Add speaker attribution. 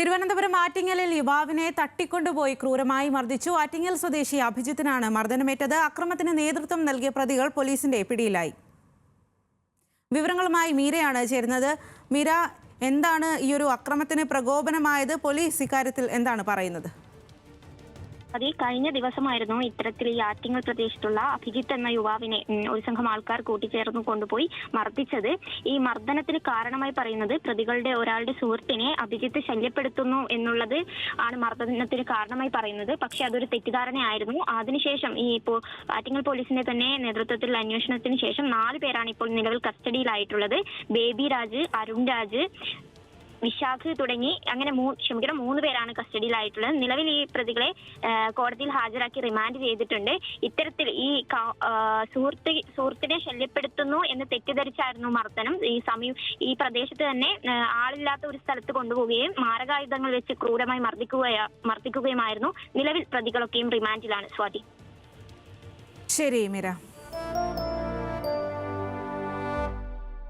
Speaker 1: തിരുവനന്തപുരം ആറ്റിങ്ങലിൽ യുവാവിനെ തട്ടിക്കൊണ്ടുപോയി ക്രൂരമായി മർദ്ദിച്ചു. ആറ്റിങ്ങൽ സ്വദേശി അഭിജിത്തിനാണ് മർദ്ദനമേറ്റത്. അക്രമത്തിന് നേതൃത്വം നൽകിയ പ്രതികൾ പോലീസിന്റെ പിടിയിലായി. വിവരങ്ങളുമായി മീരയാണ് ചേരുന്നത്. മീര, എന്താണ് ഈ ഒരു അക്രമത്തിന് പ്രകോപനമായത്? പോലീസ് ഇക്കാര്യത്തിൽ എന്താണ് പറയുന്നത്?
Speaker 2: കഴിഞ്ഞ ദിവസമായിരുന്നു ഇത്തരത്തിൽ ഈ ആറ്റിങ്ങൽ പ്രദേശത്തുള്ള അഭിജിത്ത് എന്ന യുവാവിനെ ഒരു സംഘം ആൾക്കാർ കൂട്ടിച്ചേർന്ന് കൊണ്ടുപോയി മർദ്ദിച്ചത്. ഈ മർദ്ദനത്തിന് കാരണമായി പറയുന്നത് പ്രതികളുടെ ഒരാളുടെ സുഹൃത്തിനെ അഭിജിത്ത് ശല്യപ്പെടുത്തുന്നു എന്നുള്ളത് ആണ് മർദ്ദനത്തിന് കാരണമായി പറയുന്നത്. പക്ഷെ അതൊരു തെറ്റിദ്ധാരണയായിരുന്നു. അതിനുശേഷം ഇപ്പോൾ ആറ്റിങ്ങൽ പോലീസിന്റെ തന്നെ നേതൃത്വത്തിലുള്ള അന്വേഷണത്തിന് ശേഷം 4 പേരാണ് ഇപ്പോൾ നിലവിൽ കസ്റ്റഡിയിലായിട്ടുള്ളത്. ബേബി രാജ്, അരുൺ രാജ്, വിശാഖ് തുടങ്ങി അങ്ങനെ 3 പേരാണ് കസ്റ്റഡിയിലായിട്ടുള്ളത്. നിലവിൽ ഈ പ്രതികളെ കോടതിയിൽ ഹാജരാക്കി റിമാൻഡ് ചെയ്തിട്ടുണ്ട്. ഇത്തരത്തിൽ ഈ സുഹൃത്തിനെ ശല്യപ്പെടുത്തുന്നു എന്ന് തെറ്റിദ്ധരിച്ചായിരുന്നു മർദ്ദനം. ഈ പ്രദേശത്ത് തന്നെ ആളില്ലാത്ത ഒരു സ്ഥലത്ത് കൊണ്ടുപോവുകയും മാരകായുധങ്ങൾ വെച്ച് ക്രൂരമായി മർദ്ദിക്കുകയുമായിരുന്നു. നിലവിൽ പ്രതികളൊക്കെയും റിമാൻഡിലാണ്. സ്വാതി.
Speaker 1: ശരി മീര.